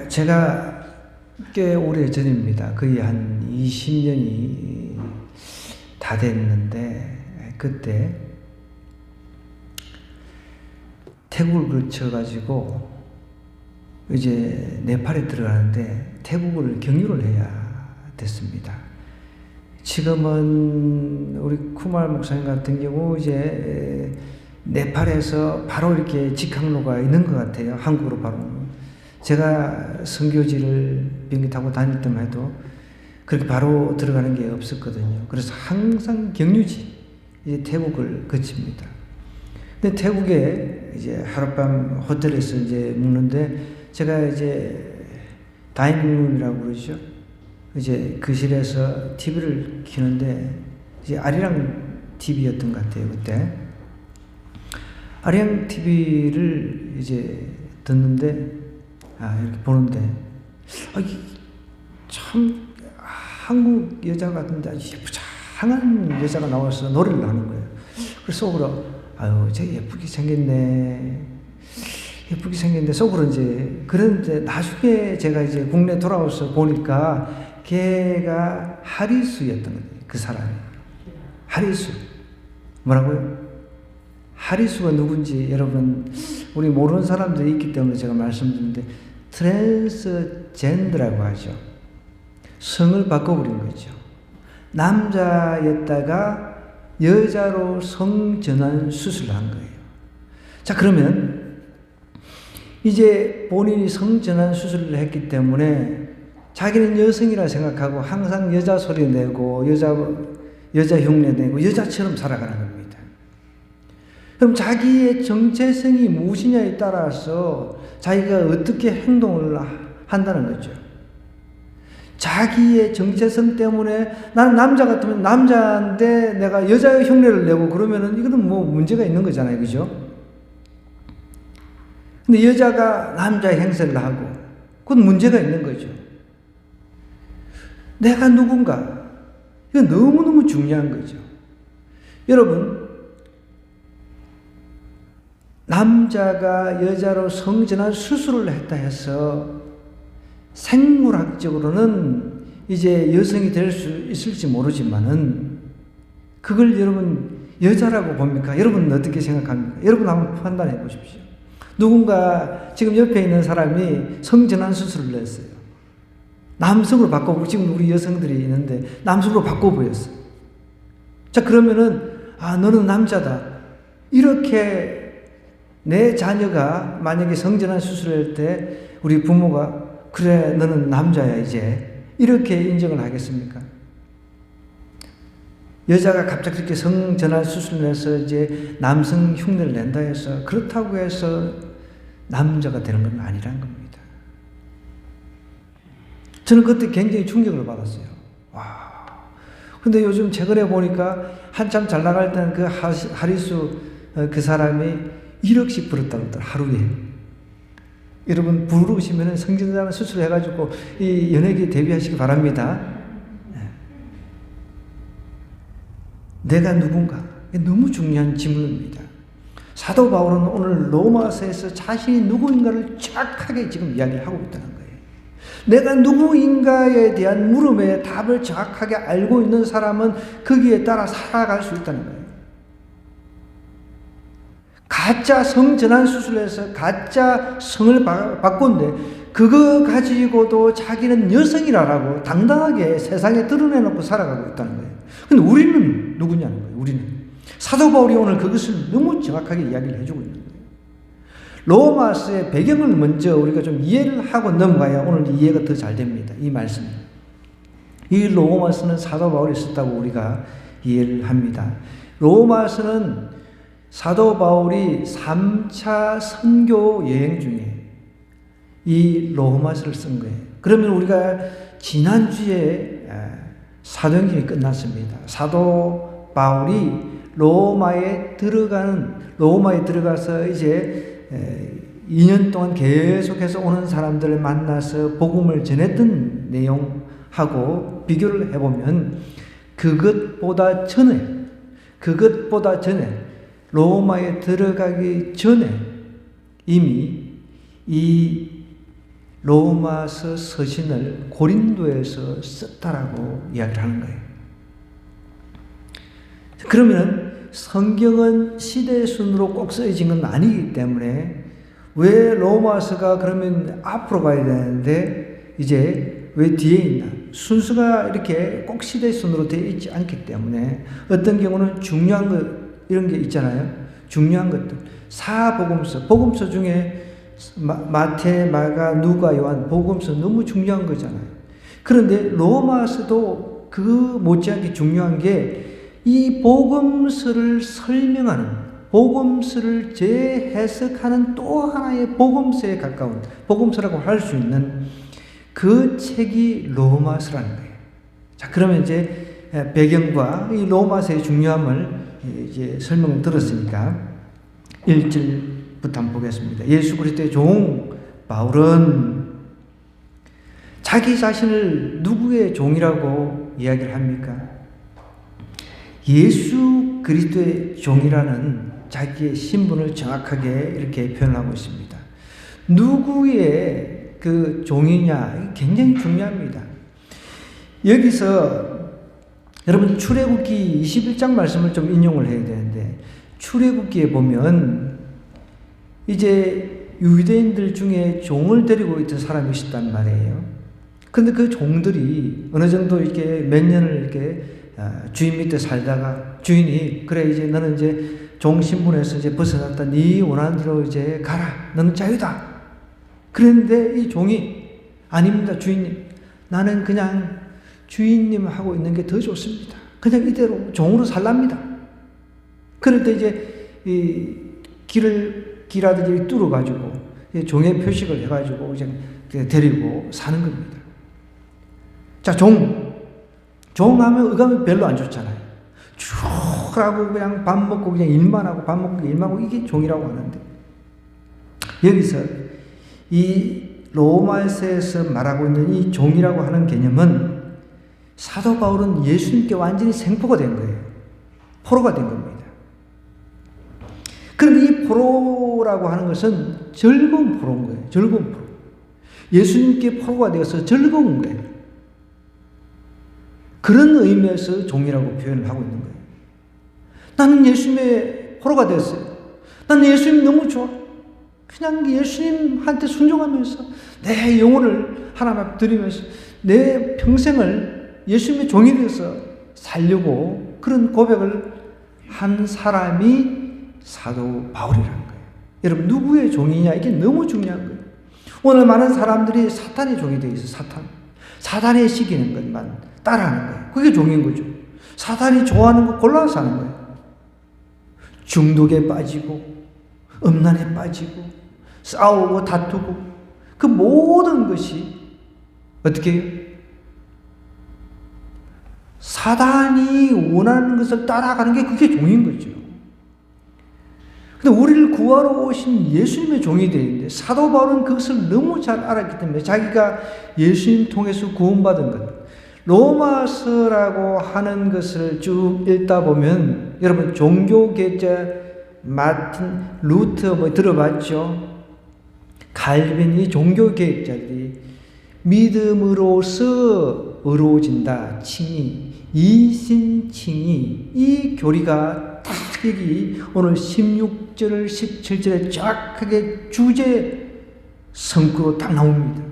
제가 꽤 오래 전입니다. 거의 한 20년이 다 됐는데, 그때 태국을 거쳐가지고 이제 네팔에 들어가는데 태국을 경유를 해야 됐습니다. 지금은 우리 쿠말 목사님 같은 경우 이제 네팔에서 바로 이렇게 직항로가 있는 것 같아요. 한국으로 바로. 제가 선교지를 비행기 타고 다닐 때만 해도 그렇게 바로 들어가는 게 없었거든요. 그래서 항상 경유지, 이제 태국을 거칩니다. 근데 태국에 이제 하룻밤 호텔에서 이제 묵는데, 제가 이제 다이닝룸이라고 그러죠. 이제 거실에서 TV를 켜는데, 이제 아리랑 TV였던 것 같아요, 그때. 아리랑 TV를 이제 듣는데, 이렇게 보는데, 참, 한국 여자 같은데 아주 예쁘장한 여자가 나와서 노래를 하는 거예요. 그래서 속으로, 쟤 예쁘게 생겼네. 예쁘게 생겼는데, 속으로 이제, 그런데 나중에 제가 이제 국내 돌아와서 보니까 걔가 하리수였던 거예요. 그 사람이. 하리수. 뭐라고요? 하리수가 누군지 여러분, 우리 모르는 사람들이 있기 때문에 제가 말씀드리는데, 트랜스젠더라고 하죠. 성을 바꿔버린 거죠. 남자였다가 여자로 성전환 수술을 한 거예요. 자, 그러면 이제 본인이 성전환 수술을 했기 때문에 자기는 여성이라 생각하고 항상 여자 소리 내고 여자 흉내 내고 여자처럼 살아가는 겁니다. 그럼 자기의 정체성이 무엇이냐에 따라서 자기가 어떻게 행동을 한다는 거죠. 자기의 정체성 때문에 나는 남자 같으면 남자인데 내가 여자의 흉내를 내고 그러면은 이거는 뭐 문제가 있는 거잖아요. 그죠? 근데 여자가 남자의 행세를 하고 그건 문제가 있는 거죠. 내가 누군가, 이건 너무너무 중요한 거죠. 여러분, 남자가 여자로 성전환 수술을 했다 해서 생물학적으로는 이제 여성이 될 수 있을지 모르지만은 그걸 여러분 여자라고 봅니까? 여러분은 어떻게 생각합니까? 여러분 한번 판단해 보십시오. 누군가 지금 옆에 있는 사람이 성전환 수술을 했어요. 남성으로 바꿔보고, 지금 우리 여성들이 있는데 남성으로 바꿔 보였어요. 자, 그러면은 너는 남자다. 이렇게 내 자녀가 만약에 성전환 수술을 할 때 우리 부모가 그래 너는 남자야 이제 이렇게 인정을 하겠습니까? 여자가 갑자기 이렇게 성전환 수술을 해서 이제 남성 흉내를 낸다 해서 그렇다고 해서 남자가 되는 건 아니란 겁니다. 저는 그때 굉장히 충격을 받았어요. 와. 근데 요즘 최근에 보니까 한참 잘 나갈 때는 그 하리수 그 사람이 1억씩 벌었다고 하더라고요, 하루에. 여러분, 부르시면 성전환 수술을 해가지고 이 연예계에 데뷔하시기 바랍니다. 내가 누군가? 너무 중요한 질문입니다. 사도 바울은 오늘 로마서에서 자신이 누구인가를 정확하게 지금 이야기를 하고 있다는 거예요. 내가 누구인가에 대한 물음에 답을 정확하게 알고 있는 사람은 거기에 따라 살아갈 수 있다는 거예요. 가짜 성전환 수술해서 가짜 성을 바꾼데 그거 가지고도 자기는 여성이라고 당당하게 세상에 드러내놓고 살아가고 있다는 거예요. 근데 우리는 누구냐는 거예요. 우리는. 사도 바울이 오늘 그것을 너무 정확하게 이야기를 해주고 있는 거예요. 로마서의 배경을 먼저 우리가 좀 이해를 하고 넘어가야 오늘 이해가 더 잘 됩니다. 이 말씀이. 이 로마서는 사도 바울이 썼다고 우리가 이해를 합니다. 로마서는 사도 바울이 3차 선교 여행 중에 이 로마서를 쓴 거예요. 그러면 우리가 지난주에 사도행전이 끝났습니다. 사도 바울이 로마에 들어가서 이제 2년 동안 계속해서 오는 사람들을 만나서 복음을 전했던 내용하고 비교를 해보면 그것보다 전에 로마에 들어가기 전에 이미 이 로마서 서신을 고린도에서 썼다라고 이야기를 하는 거예요. 그러면 성경은 시대 순으로 꼭 쓰여진 건 아니기 때문에 왜 로마서가 그러면 앞으로 가야 되는데 이제 왜 뒤에 있나? 순서가 이렇게 꼭 시대 순으로 되어 있지 않기 때문에 어떤 경우는 중요한 것 이런 게 있잖아요. 중요한 것들. 복음서 중에 마태, 마가, 누가, 요한 복음서 너무 중요한 거잖아요. 그런데 로마서도 그 못지않게 중요한 게 이 복음서를 설명하는, 복음서를 재해석하는 또 하나의 복음서에 가까운, 복음서라고 할 수 있는 그 책이 로마서라는 거예요. 자, 그러면 이제 배경과 이 로마서의 중요함을 이제 설명을 들었으니까 1절부터 한번 보겠습니다. 예수 그리스도의 종 바울은 자기 자신을 누구의 종이라고 이야기를 합니까? 예수 그리스도의 종이라는 자기의 신분을 정확하게 이렇게 표현하고 있습니다. 누구의 그 종이냐 굉장히 중요합니다. 여기서 여러분 출애굽기 21장 말씀을 좀 인용을 해야 되는데 출애굽기에 보면 이제 유대인들 중에 종을 데리고 있던 사람이 있었단 말이에요. 그런데 그 종들이 어느 정도 이렇게 몇 년을 이렇게 주인 밑에 살다가 주인이 그래 이제 너는 이제 종 신분에서 이제 벗어났다. 네 원하는 대로 이제 가라. 너는 자유다. 그런데 이 종이 아닙니다. 주인님. 나는 그냥 주인님 하고 있는 게 더 좋습니다. 그냥 이대로 종으로 살랍니다. 그럴 때 이제 이 길아들이 뚫어가지고 종의 표식을 해가지고 이제 데리고 사는 겁니다. 자, 종하면 의감이 별로 안 좋잖아요. 쭉 하고 그냥 밥 먹고 그냥 일만 하고 밥 먹고 일만 하고 이게 종이라고 하는데 여기서 이 로마서에서 말하고 있는 이 종이라고 하는 개념은 사도 바울은 예수님께 완전히 생포가 된 거예요. 포로가 된 겁니다. 그런데 이 포로라고 하는 것은 즐거운 포로인 거예요. 즐거운 포로. 예수님께 포로가 되어서 즐거운 거예요. 그런 의미에서 종이라고 표현을 하고 있는 거예요. 나는 예수님의 포로가 되었어요. 나는 예수님 너무 좋아. 그냥 예수님한테 순종하면서 내 영혼을 하나님 앞에 드리면서 내 평생을 예수님의 종이 되어서 살려고 그런 고백을 한 사람이 사도 바울이라는 거예요. 여러분 누구의 종이냐 이게 너무 중요한 거예요. 오늘 많은 사람들이 사탄의 종이 되어 있어요. 사탄이 시키는 것만 따라하는 거예요. 그게 종인 거죠. 사탄이 좋아하는 거 골라서 하는 거예요. 중독에 빠지고 음란에 빠지고 싸우고 다투고 그 모든 것이 어떻게 해요? 사단이 원하는 것을 따라가는 게 그게 종인 거죠. 근데 우리를 구하러 오신 예수님의 종이 되는데 사도 바울은 그것을 너무 잘 알았기 때문에 자기가 예수님 통해서 구원받은 것 로마서라고 하는 것을 쭉 읽다 보면 여러분 종교개혁자 마틴 루터 뭐 들어봤죠? 칼빈 이 종교개혁자들이 믿음으로써 의로워진다 칭의 이신칭의 이 교리가 딱 여기 오늘 16절 17절에 정확하게 주제 성구로 딱 나옵니다.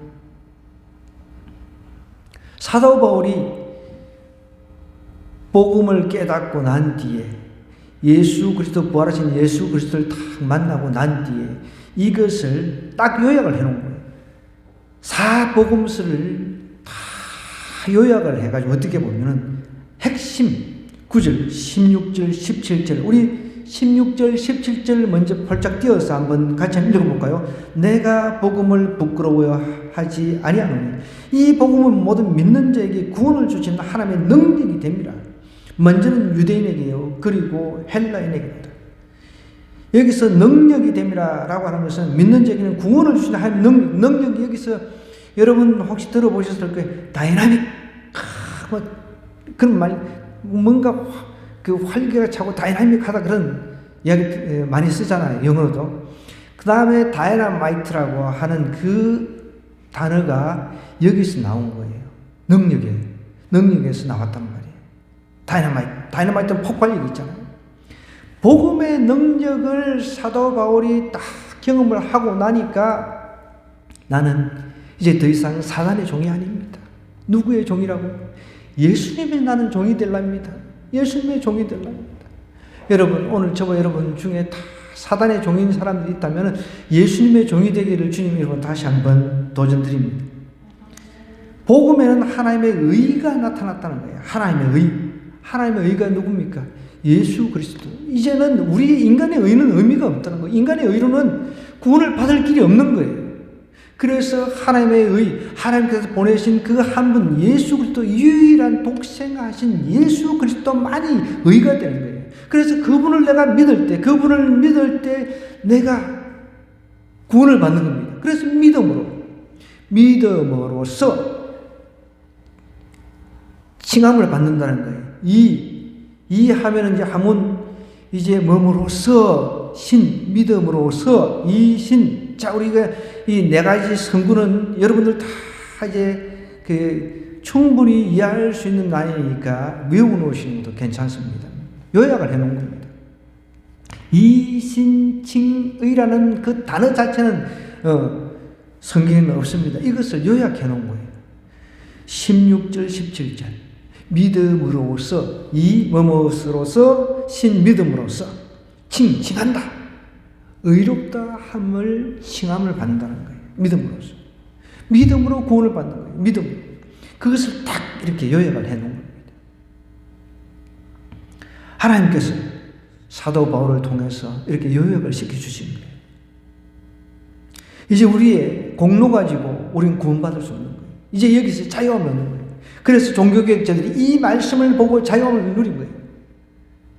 사도 바울이 복음을 깨닫고 난 뒤에 예수 그리스도 부활하신 예수 그리스도를 딱 만나고 난 뒤에 이것을 딱 요약을 해놓은 거예요. 사복음서를 다 요약을 해가지고 어떻게 보면은 핵심 9절, 16절, 17절 우리 16절, 17절 먼저 펄짝 띄어서 한번 같이 한번 읽어볼까요? 내가 복음을 부끄러워하지 아니하노니 이 복음은 모든 믿는 자에게 구원을 주시는 하나님의 능력이 됩니다. 먼저는 유대인에게요. 그리고 헬라인에게입니다. 여기서 능력이 됩니다 라고 하는 것은 믿는 자에게는 구원을 주시는 하나님의 능력이 여기서 여러분 혹시 들어보셨을 거예요. 다이나믹 뭐 그런 말 뭔가 그 활기가 차고 다이나믹하다 그런 이야기 많이 쓰잖아요. 영어로도. 그 다음에 다이나마이트라고 하는 그 단어가 여기서 나온 거예요. 능력에서 나왔단 말이에요. 다이너마이트 폭발력 있잖아요. 복음의 능력을 사도 바울이 딱 경험을 하고 나니까 나는 이제 더 이상 사단의 종이 아닙니다. 누구의 종이라고? 예수님의 나는 종이 되랍니다. 예수님의 종이 되랍니다. 여러분, 오늘 저와 여러분 중에 다 사단의 종인 사람들이 있다면 예수님의 종이 되기를 주님 여러분 다시 한번 도전드립니다. 복음에는 하나님의 의가 나타났다는 거예요. 하나님의 의가 누굽니까? 예수 그리스도. 이제는 우리 인간의 의는 의미가 없다는 거예요. 인간의 의로는 구원을 받을 길이 없는 거예요. 그래서 하나님의 의, 하나님께서 보내신 그 한 분 예수 그리스도, 유일한 독생하신 예수 그리스도만이 의가 되는 거예요. 그래서 그분을 내가 믿을 때 내가 구원을 받는 겁니다. 그래서 믿음으로써 칭함을 받는다는 거예요. 이 하면은 이제 몸으로서 믿음으로서 자, 우리가 이 네 가지 성구는 여러분들 다 이제 충분히 이해할 수 있는 나이니까 외워놓으시는 것도 괜찮습니다. 요약을 해놓은 겁니다. 이신칭의라는 그 단어 자체는 성경에는 없습니다. 이것을 요약해놓은 거예요. 16절, 17절. 믿음으로서, 뭐뭐로서, 믿음으로서, 칭한다. 의롭다 함을 칭함을 받는다는 거예요. 믿음으로서. 믿음으로 구원을 받는 거예요. 믿음. 그것을 딱 이렇게 요약을 해놓은 겁니다. 하나님께서 사도 바울을 통해서 이렇게 요약을 시켜주십니다. 이제 우리의 공로 가지고 우리는 구원받을 수 없는 거예요. 이제 여기서 자유함을 얻는 거예요. 그래서 종교개혁자들이 이 말씀을 보고 자유함을 누린 거예요.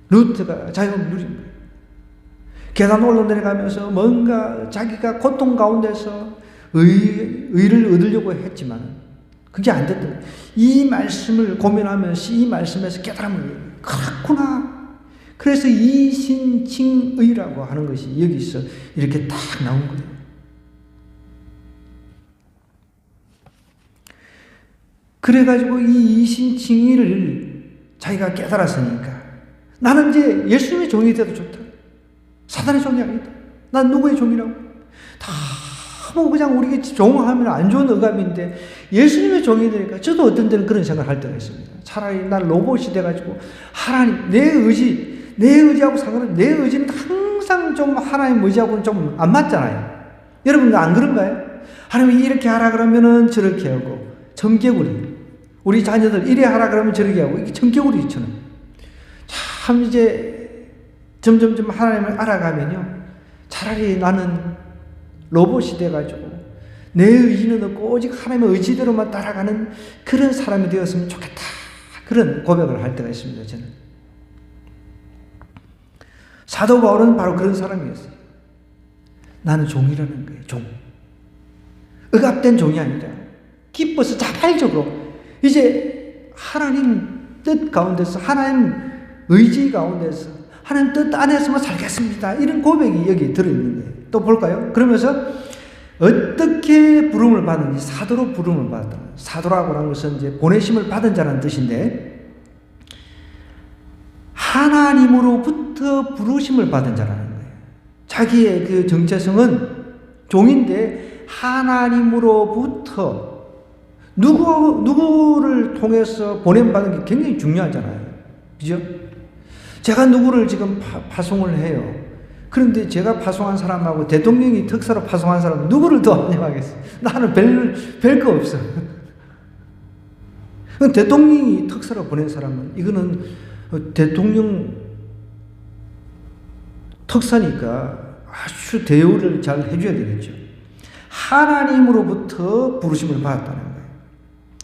루트가 자유함을 누린 거예요. 계단 올라내려가면서 뭔가 자기가 고통 가운데서 의를 얻으려고 했지만 그게 안 됐던 거예요. 이 말씀을 고민하면서 이 말씀에서 깨달음을 그렇구나. 그래서 이신칭의라고 하는 것이 여기서 이렇게 딱 나온 거예요. 그래가지고 이 이신칭의를 자기가 깨달았으니까 나는 이제 예수님의 종이 돼도 좋다. 사단의 종이 아니다. 난 누구의 종이라고? 다 뭐 그냥 우리가 종하면 안 좋은 억압인데 예수님의 종이 되니까 저도 어떤 때는 그런 생각을 할 때가 있습니다. 차라리 난 로봇이 돼가지고 하나님, 내 의지하고 상관없이 내 의지는 항상 좀 하나님 의지하고는 좀 안 맞잖아요. 여러분도 안 그런가요? 하나님이 이렇게 하라 그러면은 저렇게 하고 청개구리. 우리 자녀들 이래 하라 그러면 저렇게 하고 이게 청개구리처럼. 참 이제 점점점 하나님을 알아가면요. 차라리 나는 로봇이 돼가지고 내 의지는 없고 오직 하나님의 의지대로만 따라가는 그런 사람이 되었으면 좋겠다. 그런 고백을 할 때가 있습니다. 저는. 사도 바울은 바로 그런 사람이었어요. 나는 종이라는 거예요. 종. 억압된 종이 아니라 기뻐서 자발적으로 이제 하나님 뜻 가운데서 하나님 의지 가운데서 하나님 뜻 안에서만 살겠습니다. 이런 고백이 여기 들어있는 거예요. 또 볼까요? 그러면서 어떻게 부름을 받는지 사도로 부름을 받았다. 사도라고 하는 것은 이제 보내심을 받은 자라는 뜻인데 하나님으로부터 부르심을 받은 자라는 거예요. 자기의 그 정체성은 종인데 하나님으로부터 누구를 통해서 보냄받은 게 굉장히 중요하잖아요. 그죠? 제가 누구를 지금 파송을 해요. 그런데 제가 파송한 사람하고 대통령이 특사로 파송한 사람은 누구를 더 환영하겠어요? 나는 별 거 없어. 대통령이 특사로 보낸 사람은 이거는 대통령 특사니까 아주 대우를 잘 해줘야 되겠죠. 하나님으로부터 부르심을 받았다는 거예요.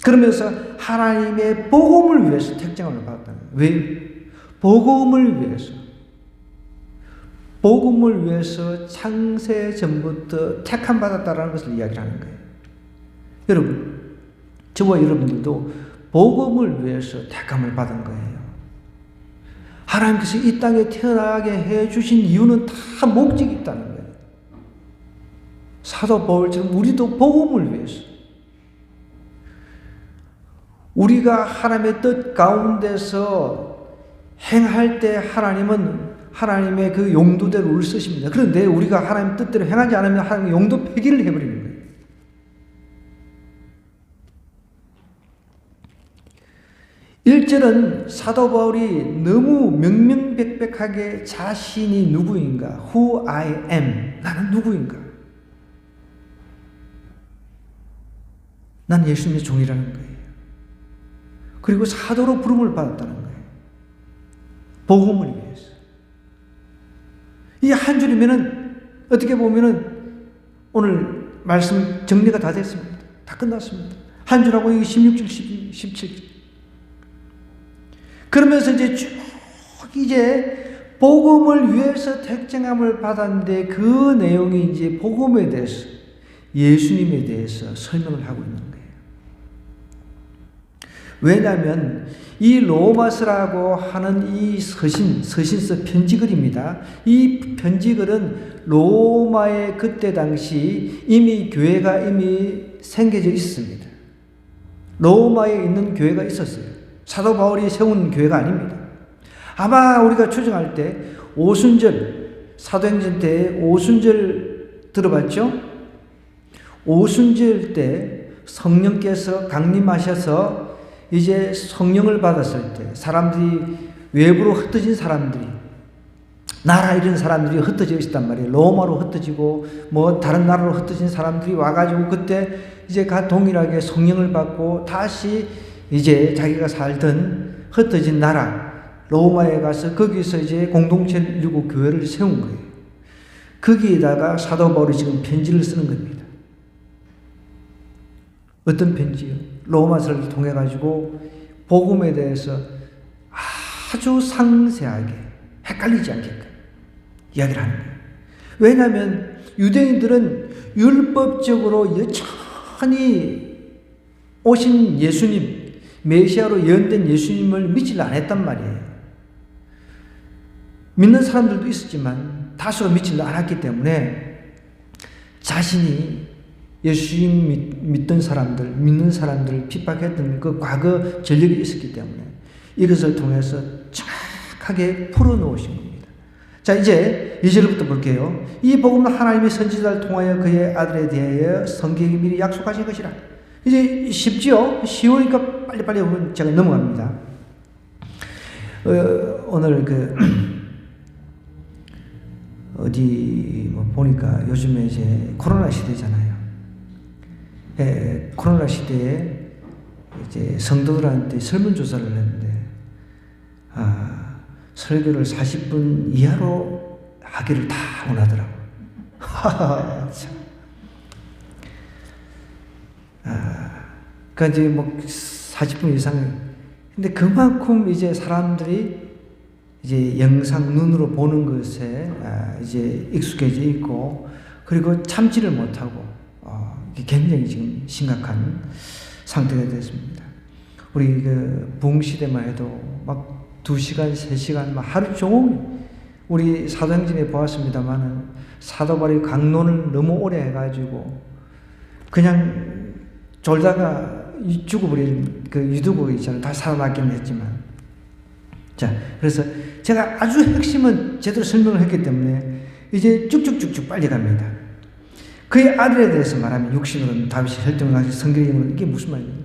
그러면서 하나님의 복음을 위해서 택정을 받았다는 거예요. 왜? 복음을 위해서 창세 전부터 택함 받았다라는 것을 이야기하는 거예요. 여러분, 저와 여러분들도 복음을 위해서 택함을 받은 거예요. 하나님께서 이 땅에 태어나게 해주신 이유는 다 목적이 있다는 거예요. 사도 바울처럼 우리도 복음을 위해서 우리가 하나님의 뜻 가운데서 행할 때 하나님은 하나님의 그 용도대로 우리를 쓰십니다. 그런데 우리가 하나님 뜻대로 행하지 않으면 하나님의 용도 폐기를 해버리는 거예요. 1절은 사도 바울이 너무 명명백백하게 자신이 누구인가, who I am, 나는 누구인가, 난 예수님의 종이라는 거예요. 그리고 사도로 부름을 받았다는 거예요. 복음을 위해서. 이 한 줄이면은 어떻게 보면은 오늘 말씀 정리가 다 됐습니다. 다 끝났습니다. 한 줄하고 이 16절, 17절. 그러면서 이제 복음을 위해서 택정함을 받았는데 그 내용이 이제 복음에 대해서, 예수님에 대해서 설명을 하고 있는 거예요. 왜냐하면 이 로마서라고 하는 이 서신서 편지글입니다. 이 편지글은 로마의 그때 당시 이미 교회가 이미 생겨져 있습니다. 로마에 있는 교회가 있었어요. 사도 바울이 세운 교회가 아닙니다. 아마 우리가 추정할 때 오순절, 사도행전 때 오순절 들어봤죠? 오순절 때 성령께서 강림하셔서 이제 성령을 받았을 때 사람들이, 외부로 흩어진 사람들이, 나라 이런 사람들이 흩어져 있었단 말이에요. 로마로 흩어지고 뭐 다른 나라로 흩어진 사람들이 와가지고 그때 이제 다 동일하게 성령을 받고 다시 이제 자기가 살던 흩어진 나라 로마에 가서 거기서 이제 공동체를 이루고 교회를 세운 거예요. 거기에다가 사도 바울이 지금 편지를 쓰는 겁니다. 어떤 편지요? 로마서를 통해 가지고 복음에 대해서 아주 상세하게 헷갈리지 않게끔 이야기를 하는 거예요. 왜냐하면 유대인들은 율법적으로 여전히 오신 예수님, 메시아로 예언된 예수님을 믿지 않았단 말이에요. 믿는 사람들도 있었지만 다수가 믿지 않았기 때문에 자신이 예수님 믿던 사람들, 믿는 사람들을 핍박했던 그 과거 전력이 있었기 때문에 이것을 통해서 정확하게 풀어놓으신 겁니다. 자, 이제 2절부터 볼게요. 이 복음은 하나님의 선지자를 통하여 그의 아들에 대하여 성경이 미리 약속하신 것이라. 이제 쉽지요? 쉬우니까 빨리빨리 제가 넘어갑니다. 오늘 어디 보니까 요즘에 이제 코로나 시대잖아요. 코로나 시대에 이제 성도들한테 설문조사를 했는데, 설교를 40분 이하로 하기를 다 원하더라고요. 참. 그러니까 이제 40분 이상. 근데 그만큼 이제 사람들이 이제 영상 눈으로 보는 것에 이제 익숙해져 있고, 그리고 참지를 못하고, 굉장히 지금 심각한 상태가 됐습니다. 우리 부흥시대만 해도 막 2시간, 3시간, 막 하루 종일 우리 사도행전에 보았습니다만은 사도 바울이 강론을 너무 오래 해가지고 그냥 졸다가 죽어버린 그 유두고 있잖아요. 다 살아났긴 했지만. 자, 그래서 제가 아주 핵심은 제대로 설명을 했기 때문에 이제 쭉쭉쭉쭉 빨리 갑니다. 그의 아들에 대해서 말하면 육신으로는 다윗이 혈통을 가지고 성경으로, 이게 무슨 말이에요?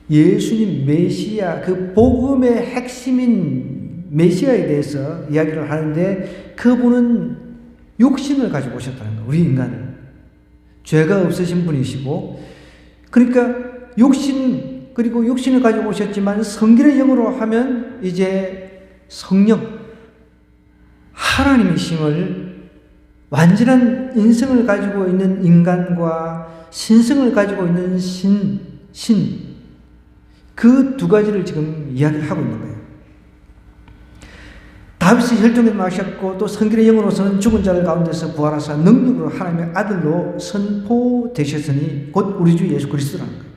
예수님 메시아, 그 복음의 핵심인 메시아에 대해서 이야기를 하는데 그분은 육신을 가지고 오셨다는 거예요. 우리 인간을. 죄가 없으신 분이시고, 그러니까 육신, 그리고 육신을 가지고 오셨지만 성결의 영으로 하면 이제 성령, 하나님이심을, 완전한 인성을 가지고 있는 인간과 신성을 가지고 있는 신, 그 두 가지를 지금 이야기를 하고 있는 거예요. 다윗이 혈통에 마셨고 또 성결의 영으로서는 죽은 자들 가운데서 부활하사 능력으로 하나님의 아들로 선포되셨으니 곧 우리 주 예수 그리스도라는 거예요.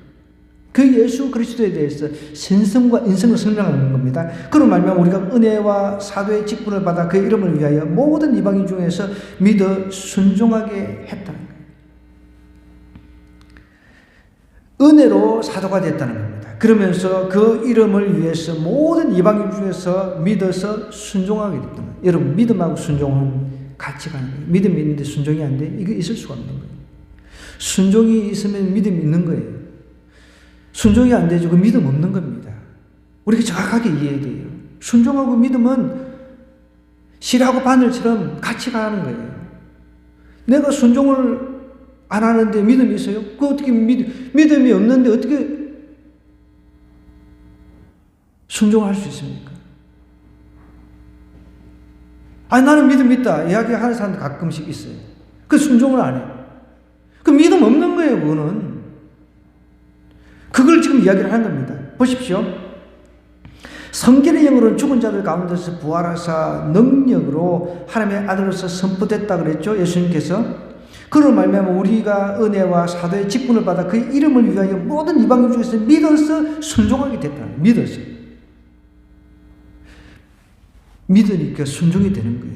그 예수 그리스도에 대해서 신성과 인성을 설명하는 겁니다. 그런 말미암아 우리가 은혜와 사도의 직분을 받아 그의 이름을 위하여 모든 이방인 중에서 믿어 순종하게 했다는 거예요. 은혜로 사도가 됐다는 겁니다. 그러면서 그 이름을 위해서 모든 이방인 중에서 믿어서 순종하게 됐던 거예요. 여러분, 믿음하고 순종은 같이 가는 거예요. 믿음이 있는데 순종이 안 돼? 이거 있을 수가 없는 거예요. 순종이 있으면 믿음이 있는 거예요. 순종이 안 되죠. 그 믿음 없는 겁니다. 우리가 정확하게 이해해야 돼요. 순종하고 믿음은 실하고 바늘처럼 같이 가는 거예요. 내가 순종을 안 하는데 믿음이 있어요? 그 어떻게 믿음이 없는데 어떻게 순종할 수 있습니까? 아니, 나는 믿음 있다 이야기하는 사람도 가끔씩 있어요. 그 순종을 안 해요. 그 믿음 없는 거예요, 그거는. 그걸 지금 이야기를 하는 겁니다. 보십시오. 성결의 영으로는 죽은 자들 가운데서 부활하사 능력으로 하나님의 아들로서 선포됐다 그랬죠, 예수님께서. 그로 말미암아 우리가 은혜와 사도의 직분을 받아 그 이름을 위하여 모든 이방인 중에서 믿어서 순종하게 됐다. 믿어서. 믿으니까 순종이 되는 거예요.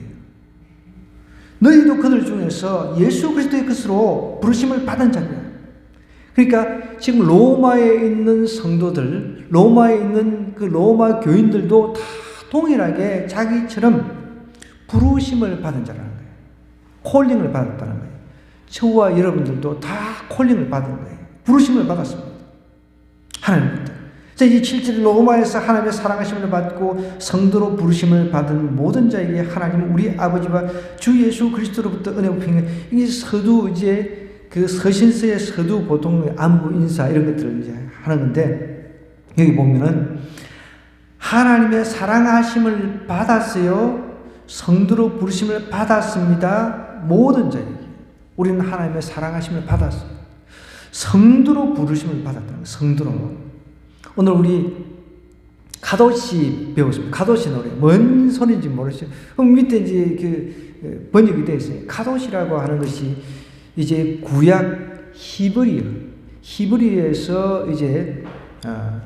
너희도 그들 중에서 예수 그리스도의 것으로 부르심을 받은 자냐. 그러니까 지금 로마에 있는 성도들, 로마에 있는 그 로마 교인들도 다 동일하게 자기처럼 부르심을 받은 자라는 거예요. 콜링을 받았다는 거예요. 저와 여러분들도 다 콜링을 받은 거예요. 부르심을 받았습니다. 하나님부터. 자, 이 7절 로마에서 하나님의 사랑하심을 받고 성도로 부르심을 받은 모든 자에게 하나님은 우리 아버지와 주 예수 그리스도로부터 은혜와 평강. 이게 서두 이제 그 서신서의 서두 보통 안부 인사 이런 것들을 이제 하는 건데, 여기 보면은 하나님의 사랑하심을 받았어요. 성도로 부르심을 받았습니다. 모든 자에게. 우리는 하나님의 사랑하심을 받았어요. 성도로 부르심을 받았다는 거예요. 성도로. 오늘 우리 카도시 배웠습니다. 카도시 노래. 뭔 소리인지 모르겠어요. 그럼 밑에 이제 그 번역이 되어 있어요. 카도시라고 하는 것이 이제 구약 히브리에서 이제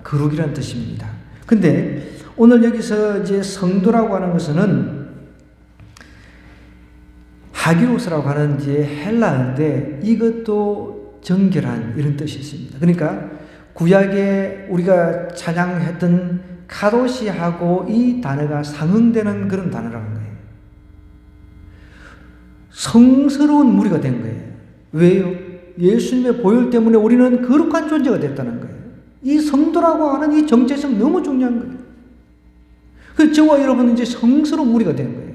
거룩이라는 뜻입니다. 근데 오늘 여기서 이제 성도라고 하는 것은 하기오스라고 하는 이제 헬라어인데 이것도 정결한 이런 뜻이 있습니다. 그러니까 구약에 우리가 찬양했던 카도시하고 이 단어가 상응되는 그런 단어라는 거예요. 성스러운 무리가 된 거예요. 왜요? 예수님의 보혈 때문에 우리는 거룩한 존재가 됐다는 거예요. 이 성도라고 하는 이 정체성 너무 중요한 거예요. 그래서 저와 여러분은 이제 성스러운 무리가 된 거예요.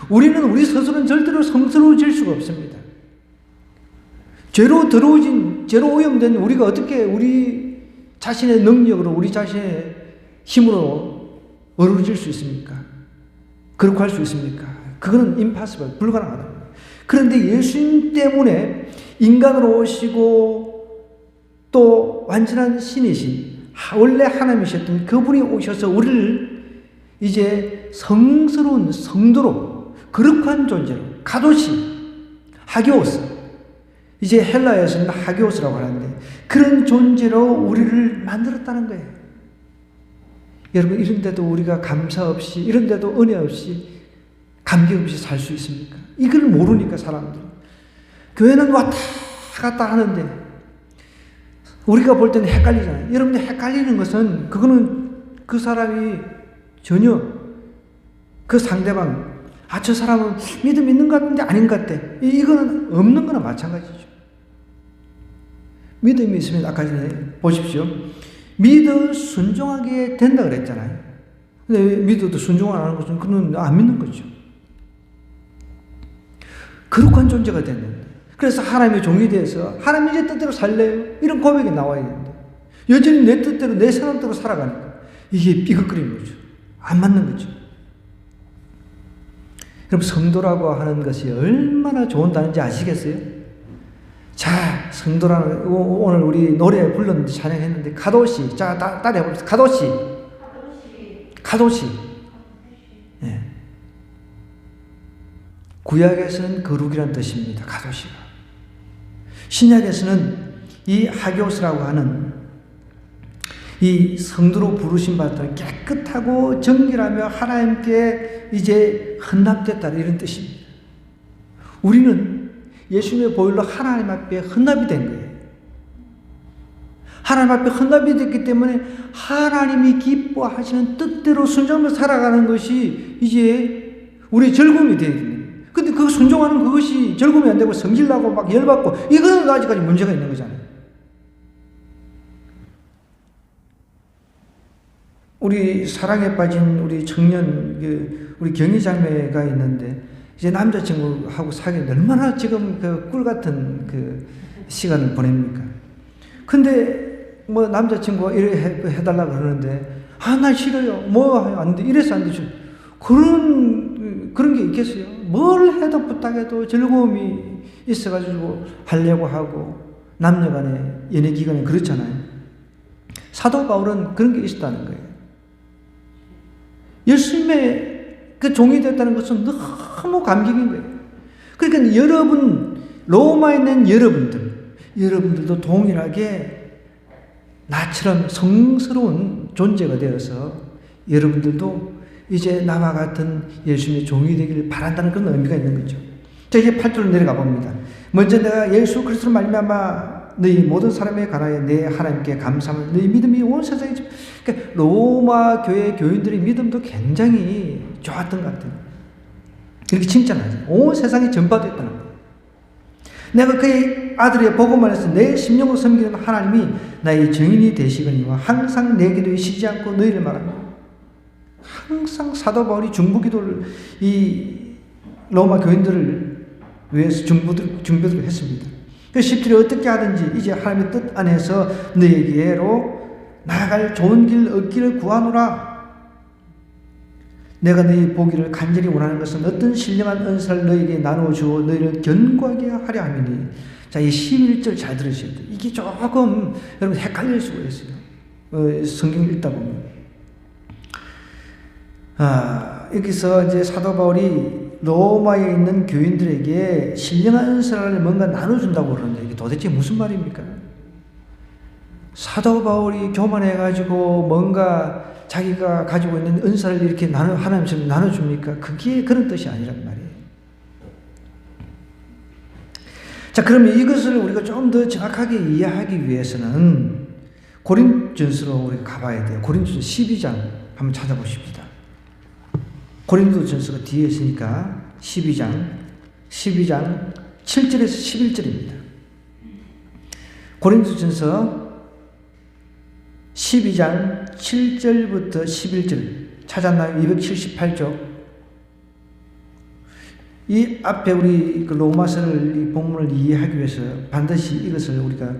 우리는 우리 스스로는 절대로 성스러워질 수가 없습니다. 죄로 오염된 우리가 어떻게 우리 자신의 능력으로, 우리 자신의 힘으로 어루러질 수 있습니까? 거룩할 수 있습니까? 그거는 impossible, 불가능하다. 그런데 예수님 때문에 인간으로 오시고 또 완전한 신이신, 원래 하나님이셨던 그분이 오셔서 우리를 이제 성스러운 성도로, 거룩한 존재로, 가도시, 하기오스, 이제 헬라에서는 하기오스라고 하는데 그런 존재로 우리를 만들었다는 거예요. 여러분, 이런데도 우리가 감사 없이, 이런데도 은혜 없이, 감격 없이 살 수 있습니까? 이걸 모르니까 사람들. 교회는 왔다 갔다 하는데 우리가 볼 때는 헷갈리잖아요. 여러분들 헷갈리는 것은 그거는 그 사람이 전혀 그 상대방, 저 사람은 믿음 있는 것 같은데 아닌 것 같아. 이거는 없는 거나 마찬가지죠. 믿음이 있으면 아까 전에 보십시오. 믿어 순종하게 된다 그랬잖아요. 근데 믿어도 순종 안 하는 것은 그는 안 믿는 거죠. 거룩한 존재가 됐는데, 그래서 하나님의 종이 돼서 하나님 이제 뜻대로 살래요? 이런 고백이 나와야 되는데 여전히 내 뜻대로 내 생각대로 살아가니까 이게 삐걱거리는 거죠. 안 맞는 거죠. 여러분, 성도라고 하는 것이 얼마나 좋은 단어인지 아시겠어요? 자, 성도라는, 오늘 우리 노래 불렀는데 찬양했는데 카도시. 자, 따라 해봅시다. 카도시. 예. 구약에서는 거룩이란 뜻입니다. 카도시가. 신약에서는 이 하기오스라고 하는 이 성도로 부르심 받았다, 깨끗하고 정결하며 하나님께 이제 헌납됐다, 이런 뜻입니다. 우리는 예수님의 보혈로 하나님 앞에 헌납이 된 거예요. 하나님 앞에 헌납이 됐기 때문에 하나님이 기뻐하시는 뜻대로 순종하며 살아가는 것이 이제 우리의 즐거움이 되어야 됩니다. 근데 그 순종하는 그것이 즐거움이 안 되고 성질나고 막 열받고 이거는 아직까지 문제가 있는 거잖아요. 우리 사랑에 빠진 우리 청년, 우리 경희자매가 있는데, 이제 남자친구하고 사귀는데 얼마나 지금 그 꿀 같은 그 시간을 보냅니까? 근데 뭐 남자친구가 이래 해달라고 그러는데, 나 싫어요. 안 돼. 이래서 안 되죠. 그런 게 있겠어요? 뭘 해도 부탁해도 즐거움이 있어가지고 하려고 하고, 남녀 간의 연애 기간에 그렇잖아요. 사도 바울은 그런 게 있었다는 거예요. 예수님의 그 종이 됐다는 것은 너무 감격인 거예요. 그러니까 여러분, 로마에 있는 여러분들도 동일하게 나처럼 성스러운 존재가 되어서 여러분들도 이제 나와 같은 예수님의 종이 되기를 바란다는 그런 의미가 있는 거죠. 자, 이제 8절로 내려가 봅니다. 먼저 내가 예수 그리스도로 말미암아 너희 모든 사람에 관하여 내 하나님께 감사함을 너희 믿음이 온 세상에. 그러니까 로마 교회 교인들의 믿음도 굉장히 좋았던 것 같아요. 이렇게 칭찬하죠. 온 세상에 전파됐다는 거예요. 내가 그의 아들의 복음 안에서 내 심령으로 섬기는 하나님이 나의 증인이 되시거니와 항상 내 기도에 쉬지 않고 너희를 말합니다. 항상 사도 바울이 중보기도를 이 로마 교인들을 위해서 중보기도를 했습니다. 그 10절에 어떻게 하든지 이제 하나님의 뜻 안에서 너희에게로 나아갈 좋은 길 얻기를 구하노라. 내가 너희 보기를 간절히 원하는 것은 어떤 신령한 은사를 너희에게 나누어 주어 너희를 견고하게 하려 함이니. 자, 이 11절 잘 들으셔야 돼요. 이게 조금 여러분 헷갈릴 수가 있어요. 성경 읽다 보면. 여기서 이제 사도 바울이 로마에 있는 교인들에게 신령한 은사를 뭔가 나눠준다고 그러는데 이게 도대체 무슨 말입니까? 사도 바울이 교만해가지고 뭔가 자기가 가지고 있는 은사를 이렇게 하나님처럼 나눠줍니까? 그게 그런 뜻이 아니란 말이에요. 자, 그러면 이것을 우리가 좀 더 정확하게 이해하기 위해서는 고린도전서로 우리가 가봐야 돼요. 고린도전서 12장 한번 찾아보십시다. 고린도전서가 뒤에 있으니까 12장 7절에서 11절입니다. 고린도전서 12장 7절부터 11절 찾았나요? 278쪽. 이 앞에 우리 그 로마서를 이 본문을 이해하기 위해서 반드시 이것을 우리가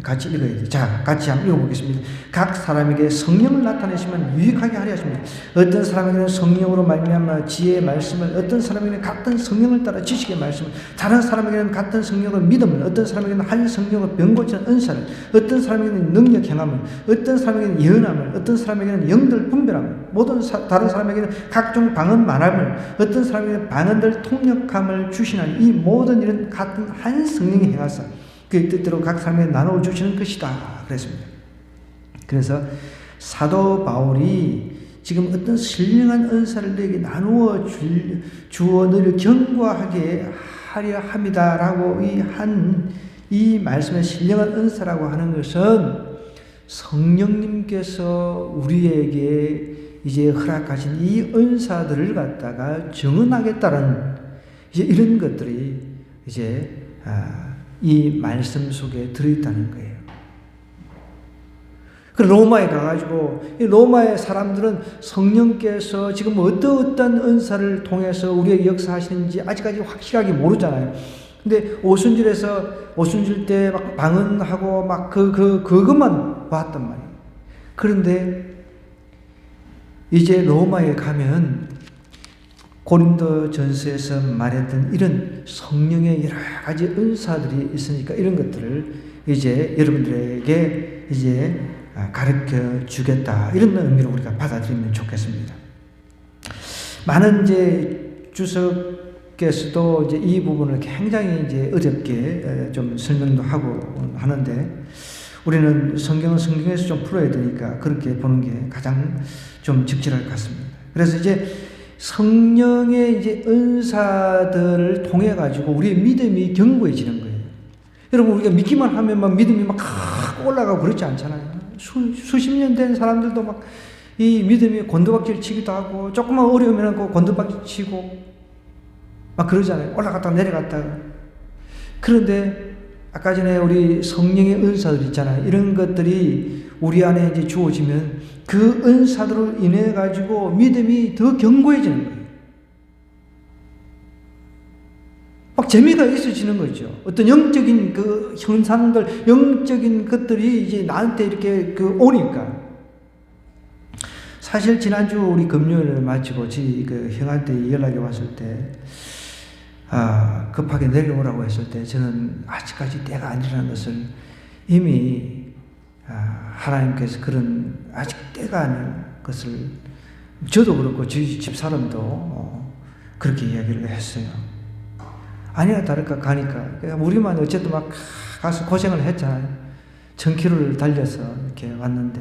같이 읽어야 돼요. 자, 같이 한번 읽어보겠습니다. 각 사람에게 성령을 나타내시면 유익하게 하려 하십니다. 어떤 사람에게는 성령으로 말미암아 지혜의 말씀을, 어떤 사람에게는 같은 성령을 따라 지식의 말씀을, 다른 사람에게는 같은 성령으로 믿음을, 어떤 사람에게는 한 성령으로 병 고치는 은사를, 어떤 사람에게는 능력 행함을, 어떤 사람에게는 예언함을, 어떤 사람에게는 영들 분별함을, 다른 사람에게는 각종 방언 말함을, 어떤 사람에게는 방언들 통역함을 주시나니 이 모든 일은 같은 한 성령이 행하사 그 뜻대로 각 사람에게 나눠주시는 것이다 그랬습니다. 그래서 사도 바울이 지금 어떤 신령한 은사를 너에게 나누어 주어 너를 견고하게 하려 합니다라고 이 말씀의 신령한 은사라고 하는 것은 성령님께서 우리에게 이제 허락하신 이 은사들을 갖다가 정언하겠다는 이제 이런 것들이 이제 이 말씀 속에 들어있다는 거예요. 그 로마에 가가지고 이 로마의 사람들은 성령께서 지금 어떤 은사를 통해서 우리에게 역사하시는지 아직까지 확실하게 모르잖아요. 근데 오순절 때 막 방언하고 막 그것만 봤단 말이에요. 그런데 이제 로마에 가면 고린도전서에서 말했던 이런 성령의 여러 가지 은사들이 있으니까 이런 것들을 이제 여러분들에게 이제 가르쳐 주겠다. 이런 의미로 우리가 받아들이면 좋겠습니다. 많은 이제 주석께서도 이제 이 부분을 굉장히 이제 어렵게 좀 설명도 하고 하는데 우리는 성경은 성경에서 좀 풀어야 되니까 그렇게 보는 게 가장 좀 적절할 것 같습니다. 그래서 이제 성령의 이제 은사들을 통해 가지고 우리의 믿음이 견고해지는 거예요. 여러분, 우리가 믿기만 하면 막 믿음이 막 올라가고 그렇지 않잖아요. 수십 년 된 사람들도 막 이 믿음이 곤두박질 치기도 하고, 조금만 어려우면 그 곤두박질 치고 막 그러잖아요. 올라갔다 내려갔다. 그런데 아까 전에 우리 성령의 은사들 있잖아요. 이런 것들이 우리 안에 이제 주어지면 그 은사들을 인해 가지고 믿음이 더 견고해지는 거예요. 막 재미가 있어지는 거죠. 어떤 영적인 그 현상들, 영적인 것들이 이제 나한테 이렇게 오니까. 사실 지난주 우리 금요일을 마치고 그 형한테 연락이 왔을 때, 급하게 내려오라고 했을 때 저는 아직까지 때가 아니라는 것을 이미 하나님께서 그런 아직 때가 아닌 것을 저도 그렇고 저희 집사람도 그렇게 이야기를 했어요. 아니나 다를까 가니까 우리만 어쨌든 막 가서 고생을 했잖아요. 1000km를 달려서 이렇게 왔는데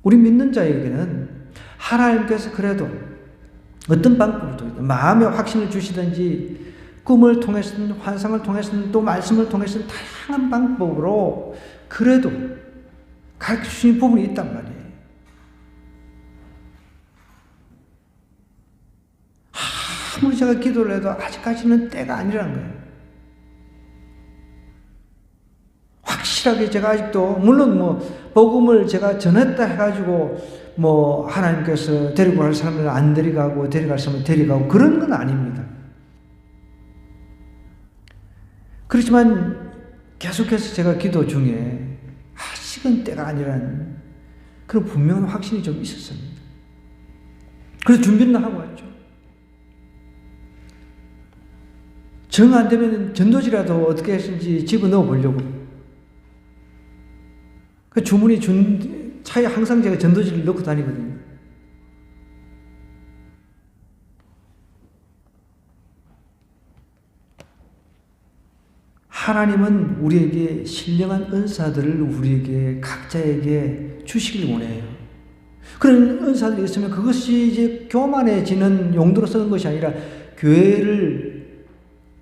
우리 믿는 자에게는 하나님께서 그래도 어떤 방법으로 마음의 확신을 주시든지 꿈을 통해서든 환상을 통해서든 또 말씀을 통해서든 다양한 방법으로 그래도 가르쳐 주신 부분이 있단 말이에요. 아무리 제가 기도를 해도 아직까지는 때가 아니라는 거예요. 확실하게 제가 아직도 물론 복음을 제가 전했다 해가지고 하나님께서 데리고 갈 사람들은 안 데려가고 데려갈 사람은 데려가고 그런 건 아닙니다. 그렇지만 계속해서 제가 기도 중에 아직은 때가 아니라는 그런 분명한 확신이 좀 있었습니다. 그래서 준비는 하고 왔죠. 정 안 되면 전도지라도 어떻게 했는지 집어넣어 보려고. 그 주문이 차에 항상 제가 전도지를 넣고 다니거든요. 하나님은 우리에게 신령한 은사들을 우리에게 각자에게 주시길 원해요. 그런 은사들이 있으면 그것이 이제 교만해지는 용도로 쓰는 것이 아니라 교회를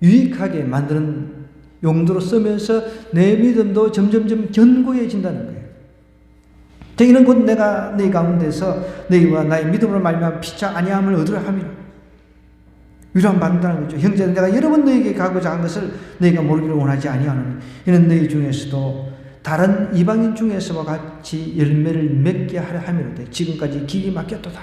유익하게 만드는 용도로 쓰면서 내 믿음도 점점점 견고해진다는 거예요. 이는 곧 내가 네 가운데서 너희와 나의 믿음으로 말미암아 피차 아니함을 얻으라 함이라. 위로함 받는다는 거죠. 형제들, 내가 여러 번 너희에게 가고자 한 것을 너희가 모르기를 원하지 아니하노니 이는 너희 중에서도 다른 이방인 중에서와 같이 열매를 맺게 하려 함이로되 지금까지 길이 막혔도다.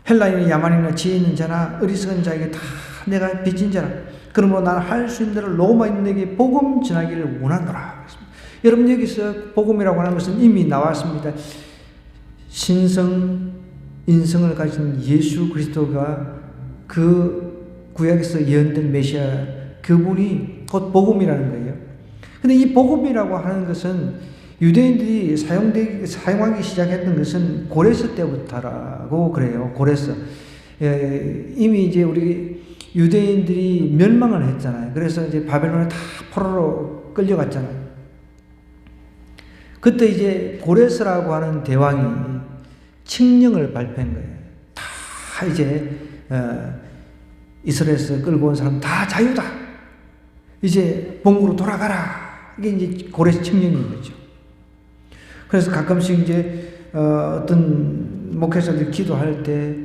헬라인이나 야만이나 지혜 있는 자나 어리석은 자에게 다 내가 빚진 자라. 그러므로 나는 할 수 있는 대로 로마인에게 복음 전하기를 원하노라. 여러분, 여기서 복음이라고 하는 것은 이미 나왔습니다. 신성, 인성을 가진 예수 그리스도가 그 구약에서 예언된 메시아 그분이 곧 복음이라는 거예요. 근데 이 복음이라고 하는 것은 유대인들이 사용하기 시작했던 것은 고레스 때부터라고 그래요. 고레스. 이미 이제 우리 유대인들이 멸망을 했잖아요. 그래서 이제 바벨론에 다 포로로 끌려갔잖아요. 그때 이제 고레스라고 하는 대왕이 칙령을 발표한 거예요. 다 이제 이스라엘에서 끌고 온 사람 다 자유다. 이제 본국으로 돌아가라. 이게 이제 고레스 칙령인 거죠. 그래서 가끔씩 이제 어떤 목회자들이 기도할 때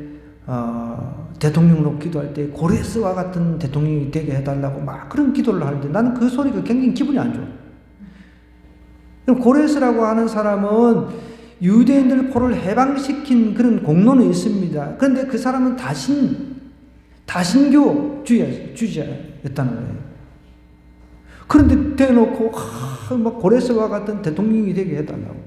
대통령으로 기도할 때 고레스와 같은 대통령이 되게 해달라고 막 그런 기도를 하는데 나는 그 소리가 굉장히 기분이 안 좋아. 고레스라고 하는 사람은 유대인들 포로를 해방시킨 그런 공로는 있습니다. 그런데 그 사람은 다신교주의자였다는 거예요. 그런데 대놓고 막 고레스와 같은 대통령이 되게 해달라고.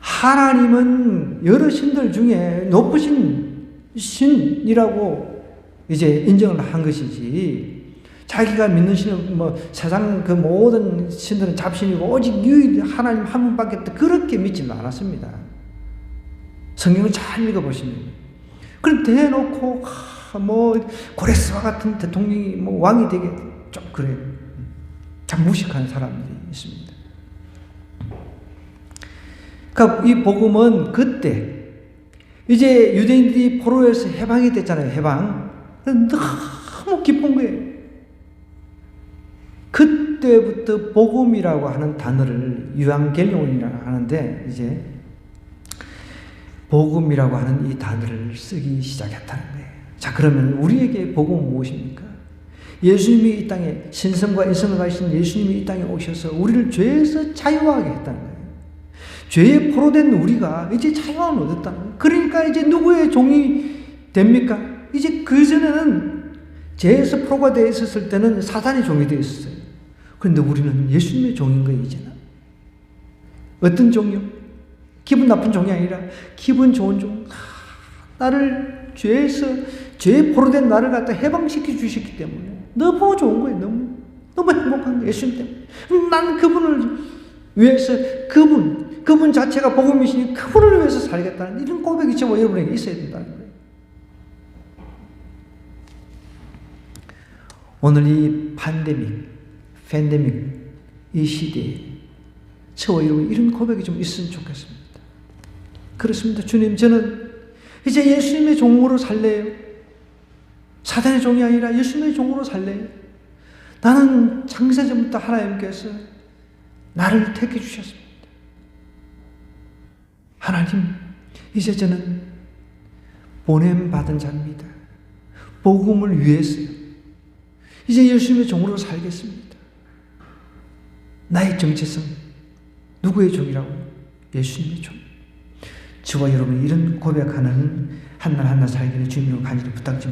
하나님은 여러 신들 중에 높으신 신이라고 이제 인정을 한 것이지, 자기가 믿는 신은 세상 그 모든 신들은 잡신이고 오직 유일 하나님 한 분밖에 그렇게 믿지는 않았습니다. 성경을 잘 읽어보시면. 그럼 대놓고 고레스와 같은 대통령이 왕이 되게 좀 그래요. 참 무식한 사람들이 있습니다. 그러니까 이 복음은 그때 이제 유대인들이 포로에서 해방이 됐잖아요. 해방. 너무 기쁜 거예요. 그때부터 복음이라고 하는 단어를 유앙겔리온이라고 하는데 이제 복음이라고 하는 이 단어를 쓰기 시작했다는 거예요. 자, 그러면 우리에게 복음은 무엇입니까? 예수님이 이 땅에 신성과 인성을 가지신 예수님이 이 땅에 오셔서 우리를 죄에서 자유하게 했다는 거예요. 죄에 포로된 우리가 이제 자유함을 얻었다는 거예요. 그러니까 이제 누구의 종이 됩니까? 이제 그전에는 죄에서 포로가 되어 있었을 때는 사단의 종이 되어 있었어요. 그런데 우리는 예수님의 종인 거예요, 이제는. 어떤 종이요? 기분 나쁜 종이 아니라 기분 좋은 종. 나를 죄에 포로된 나를 갖다 해방시켜 주셨기 때문에 너무 좋은 거예요. 너무 행복한 거예요. 예수님 때문에. 난 그분을 위해서 그분 자체가 복음이시니 그분을 위해서 살겠다는 이런 고백이 저와 여러분에게 있어야 된다는 거예요. 오늘 이 팬데믹 이 시대에 저와 여러분 이런 고백이 좀 있으면 좋겠습니다. 그렇습니다. 주님, 저는 이제 예수님의 종으로 살래요. 사단의 종이 아니라 예수님의 종으로 살래요. 나는 창세전부터 하나님께서 나를 택해 주셨습니다. 하나님, 이제 저는 보냄받은 자입니다. 복음을 위해서요. 이제 예수님의 종으로 살겠습니다. 나의 정체성 누구의 종이라고요? 예수님의 종. 저와 여러분이 이런 고백하는 한날 한날 살기를 주님으로 간절히 부탁드립니다.